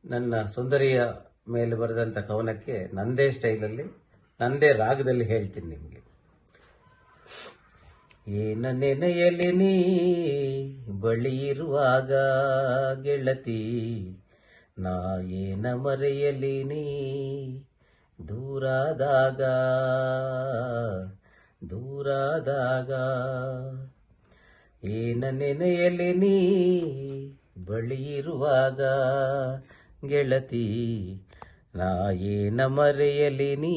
ನನ್ನ ಸುಂದರಿಯ ಮೇಲೆ ಬರೆದಂಥ ಕವನಕ್ಕೆ ನಂದೇ ಸ್ಟೈಲಲ್ಲಿ ನಂದೇ ರಾಗದಲ್ಲಿ ಹೇಳ್ತೀನಿ ನಿಮಗೆ. ಏನ ನೆನೆಯಲಿ ನೀ ಬಳಿ ಇರುವಾಗ ಗೆಳತಿ, ನಾ ಏನ ಮರೆಯಲಿ ನೀ ದೂರಾದಾಗ ದೂರಾದಾಗ. ಏನ ನೆನೆಯಲಿ ನೀ ಬಳಿ ಇರುವಾಗ ಗೆಳತಿ, ನಾ ಏನ ಮರೆಯಲಿ ನೀ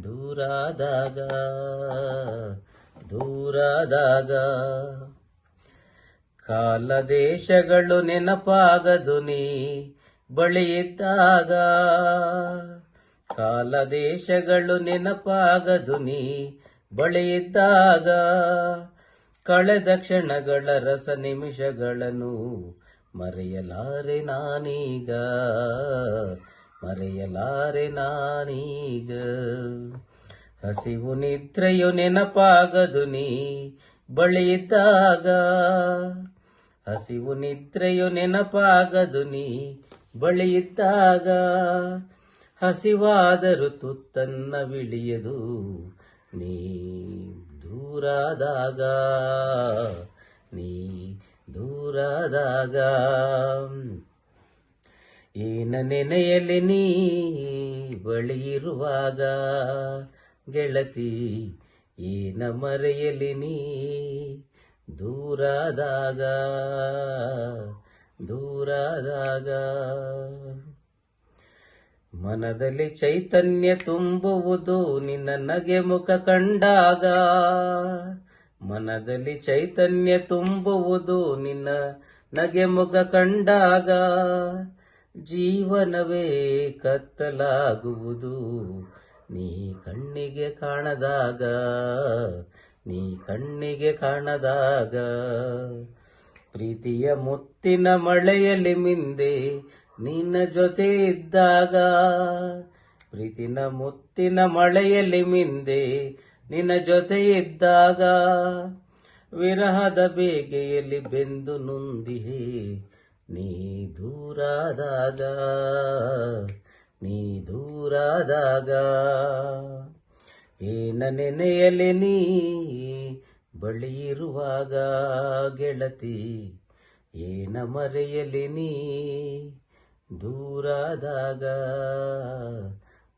ದೂರಾದಾಗ ದೂರಾದಾಗ. ಕಾಲ ದೇಶಗಳು ನೆನಪಾಗದು ನೀ ಬಳಿ ಇದ್ದಾಗ, ಕಾಲ ದೇಶಗಳು ನೆನಪಾಗದು ನೀ ಬಳಿ ಇದ್ದಾಗ. ಕಳೆದ ಕ್ಷಣಗಳ ರಸ ನಿಮಿಷಗಳನ್ನು ಮರೆಯಲಾರೆ ನಾನೀಗ, ಮರೆಯಲಾರೆ ನಾನೀಗ. ಹಸಿವು ನಿದ್ರೆಯು ನೆನಪಾಗದು ನೀ ಬಳಿ ಇದ್ದಾಗ, ಹಸಿವು ನಿದ್ರೆಯು ನೆನಪಾಗದು ನೀ ಬಳಿ ಇದ್ದಾಗ. ಹಸಿವಾದರೂ ತುತ್ತನ್ನ ವಿಳಿಯದು ನೀ ದೂರಾದಾಗ, ನೀ ದೂರಾದಾಗ. ಏನ ನೆನೆಯಲಿ ನೀ ಬಳಿ ಇರುವಾಗ ಗೆಳತಿ, ಏನ ಮರೆಯಲಿ ನೀ ದೂರಾದಾಗ ದೂರಾದಾಗ. ಮನದಲ್ಲಿ ಚೈತನ್ಯ ತುಂಬುವುದು ನಿನ್ನ ನಗೆ ಮುಖ ಕಂಡಾಗ, ಮನದಲ್ಲಿ ಚೈತನ್ಯ ತುಂಬುವುದು ನಿನ್ನ ನಗೆ ಮುಖ ಕಂಡಾಗ. ಜೀವನವೇ ಕತ್ತಲಾಗುವುದು ನೀ ಕಣ್ಣಿಗೆ ಕಾಣದಾಗ, ನೀ ಕಣ್ಣಿಗೆ ಕಾಣದಾಗ. ಪ್ರೀತಿಯ ಮುತ್ತಿನ ಮಳೆಯಲ್ಲಿ ಮಿಂದೆ ನಿನ್ನ ಜೊತೆ ಇದ್ದಾಗ, ಪ್ರೀತಿನ ಮುತ್ತಿನ ಮಳೆಯಲ್ಲಿ ಮಿಂದೆ ನಿನ್ನ ಜೊತೆ ಇದ್ದಾಗ. ವಿರಹದ ಬೇಗೆಯಲ್ಲಿ ಬೆಂದು ನೊಂದಿಹೆ ನೀ ದೂರಾದಾಗ, ನೀ ದೂರಾದಾಗ. ಏನ ನೆನೆಯಲಿ ನೀ ಬಳಿ ಇರುವಾಗ ಗೆಳತಿ, ಏನ ಮರೆಯಲಿ ನೀ ದೂರಾದಾಗ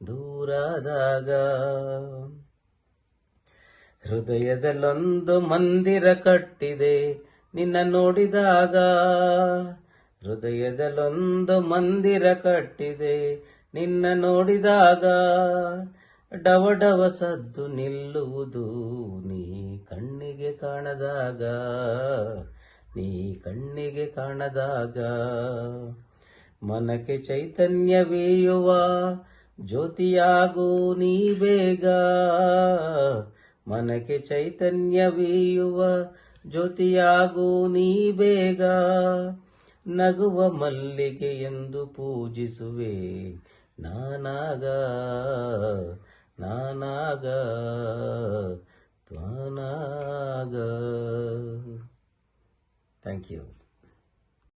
ದೂರಾದಾಗ. ಹೃದಯದಲ್ಲೊಂದು ಮಂದಿರ ಕಟ್ಟಿದೆ ನಿನ್ನ ನೋಡಿದಾಗ, ಹೃದಯದಲ್ಲೊಂದು ಮಂದಿರ ಕಟ್ಟಿದೆ ನಿನ್ನ ನೋಡಿದಾಗ. ಡವಡವ ಸದ್ದು ನಿಲ್ಲುವುದು ನೀ ಕಣ್ಣಿಗೆ ಕಾಣದಾಗ, ನೀ ಕಣ್ಣಿಗೆ ಕಾಣದಾಗ. ಮನಕ್ಕೆ ಚೈತನ್ಯವೀಯುವ ಜ್ಯೋತಿಯಾಗು ನೀ ಬೇಗ, ಮನಕ್ಕೆ ಚೈತನ್ಯವೀಯುವ ಜ್ಯೋತಿಯಾಗು ನೀ ಬೇಗ. ನಗುವ ಮಲ್ಲಿಗೆ ಎಂದು ಪೂಜಿಸುವೆ ನಾನಾಗ, ನಾನಾಗ ನಾನಾಗ. Thank you.